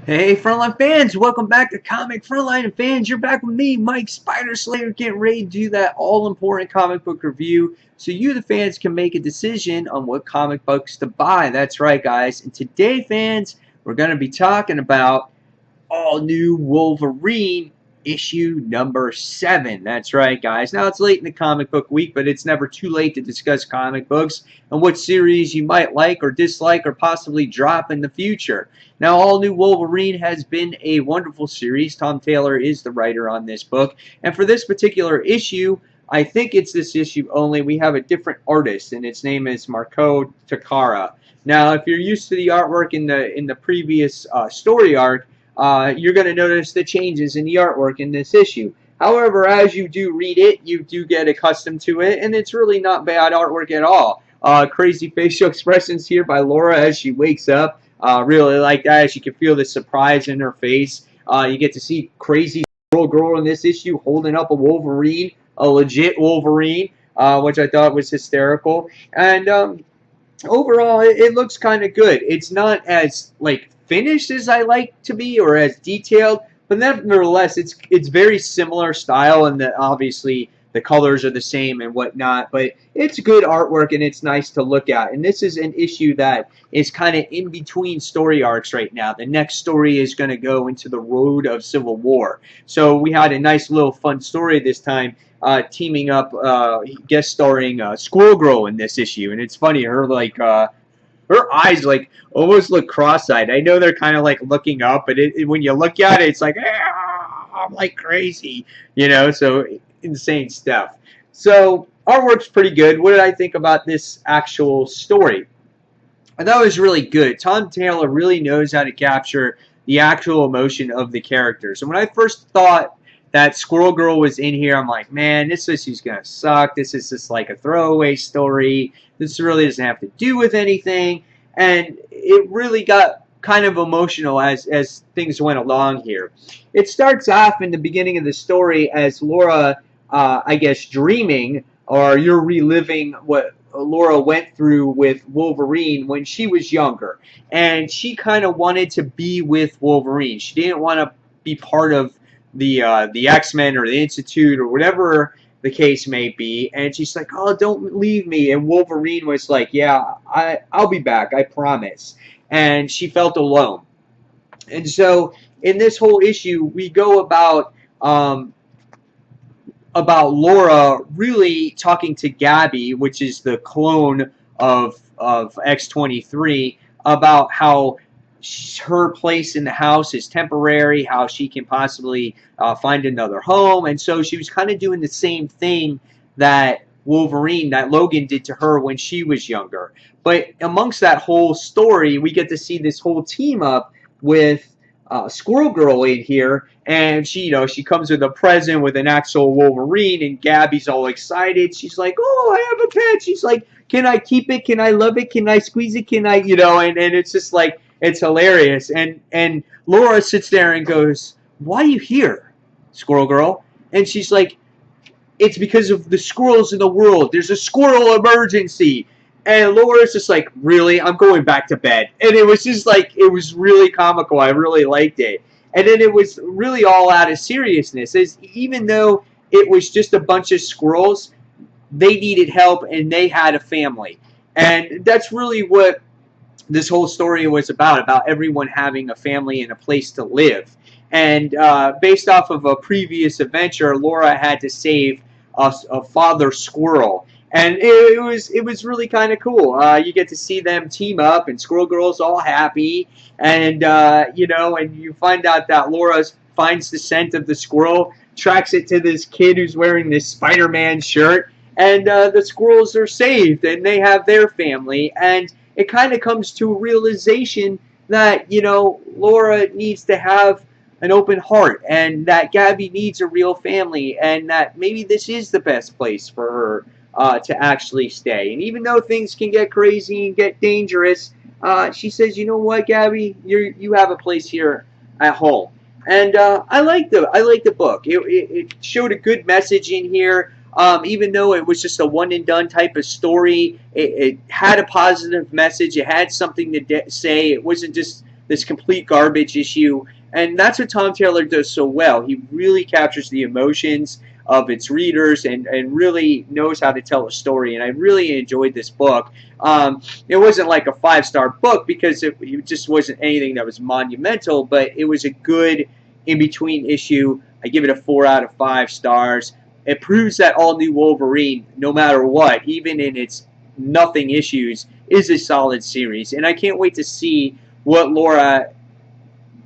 Hey, Frontline fans, welcome back to Comic Frontline fans. You're back with me, Mike Spider Slayer, getting ready to do that all-important comic book review so you, the fans, can make a decision on what comic books to buy. That's right, guys. And today, fans, we're going to be talking about All New Wolverine issue number 7. That's right, guys. Now, it's late in the comic book week, but it's never too late to discuss comic books and what series you might like or dislike or possibly drop in the future. Now, All New Wolverine has been a wonderful series. Tom Taylor is the writer on this book. And for this particular issue, I think it's this issue only, we have a different artist, and its name is Marco Takara. Now, if you're used to the artwork in the previous story arc, you're going to notice the changes in the artwork in this issue. However, as you do read it, you do get accustomed to it, and it's really not bad artwork at all. Crazy facial expressions here by Laura as she wakes up. Really like that, as you can feel the surprise in her face. You get to see crazy Squirrel Girl in this issue holding up a Wolverine, a legit Wolverine, which I thought was hysterical. And overall, it looks kind of good. It's not as finished as I like to be, or as detailed, but nevertheless, it's very similar style, and obviously the colors are the same and whatnot. But it's good artwork, and it's nice to look at. And this is an issue that is kind of in between story arcs right now. The next story is going to go into the road of Civil War. So we had a nice little fun story this time, teaming up, guest starring Squirrel Girl in this issue. And it's funny, her eyes almost look cross-eyed. I know they're kind of looking up, but when you look at it, it's like, I'm like crazy, so insane stuff. So artwork's pretty good. What did I think about this actual story? I thought it was really good. Tom Taylor really knows how to capture the actual emotion of the characters. And when I first thought that Squirrel Girl was in here, I'm like, man, this issue's gonna suck. This is just like a throwaway story. This really doesn't have to do with anything. And it really got kind of emotional as things went along here. It starts off in the beginning of the story as Laura, I guess, dreaming, or you're reliving what Laura went through with Wolverine when she was younger. And she kind of wanted to be with Wolverine. She didn't want to be part of the X-Men or the Institute or whatever the case may be. And she's like, oh, don't leave me. And Wolverine was like, yeah, I'll be back, I promise. And she felt alone. And so in this whole issue, we go about Laura really talking to Gabby, which is the clone of X-23, about how her place in the house is temporary, how she can possibly find another home. And so she was kind of doing the same thing that Logan did to her when she was younger. But amongst that whole story, we get to see this whole team up with Squirrel Girl in here, and she comes with a present with an actual Wolverine, and Gabby's all excited. She's like, oh, I have a pet. She's like, can I keep it? Can I love it? Can I squeeze it? Can I, and it's just like, it's hilarious. And Laura sits there and goes, why are you here, Squirrel Girl? And she's like, it's because of the squirrels in the world. There's a squirrel emergency. And Laura's just like, really? I'm going back to bed. And it was just like, it was really comical. I really liked it. And then it was really all out of seriousness. Even though it was just a bunch of squirrels, they needed help and they had a family. And that's really what this whole story was about everyone having a family and a place to live. And based off of a previous adventure, Laura had to save a father squirrel. And it was really kind of cool. You get to see them team up, and Squirrel Girl's all happy. And, and you find out that Laura finds the scent of the squirrel, tracks it to this kid who's wearing this Spider-Man shirt, and the squirrels are saved, and they have their family. And it kind of comes to a realization that, Laura needs to have an open heart, and that Gabby needs a real family, and that maybe this is the best place for her to actually stay. And even though things can get crazy and get dangerous, she says, you know what, Gabby, you have a place here at home. And I like the book. It showed a good message in here. Even though it was just a one and done type of story, it had a positive message. It had something to say. It wasn't just this complete garbage issue. And that's what Tom Taylor does so well. He really captures the emotions of its readers and really knows how to tell a story. And I really enjoyed this book. It wasn't like a 5-star book because it just wasn't anything that was monumental, but it was a good in-between issue. I give it a 4 out of 5 stars. It proves that All New Wolverine, no matter what, even in its nothing issues, is a solid series. And I can't wait to see what Laura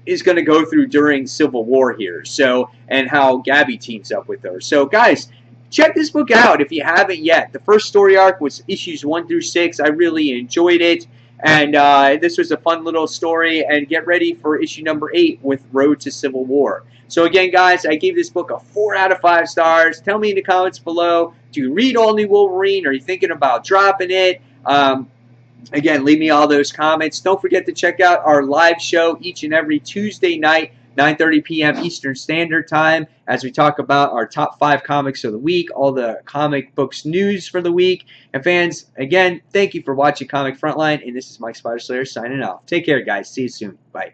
is going to go through during Civil War here. So, and how Gabby teams up with her. So, guys, check this book out if you haven't yet. The first story arc was issues 1 through 6. I really enjoyed it. And this was a fun little story. And get ready for issue number 8 with Road to Civil War. So again, guys, I gave this book a 4 out of 5 stars. Tell me in the comments below, do you read All New Wolverine? Are you thinking about dropping it? Again, leave me all those comments. Don't forget to check out our live show each and every Tuesday night, 9:30 p.m. Eastern Standard Time, as we talk about our top 5 comics of the week, all the comic books news for the week. And fans, again, thank you for watching Comic Frontline, and this is Mike Spider Slayer signing off. Take care, guys. See you soon. Bye.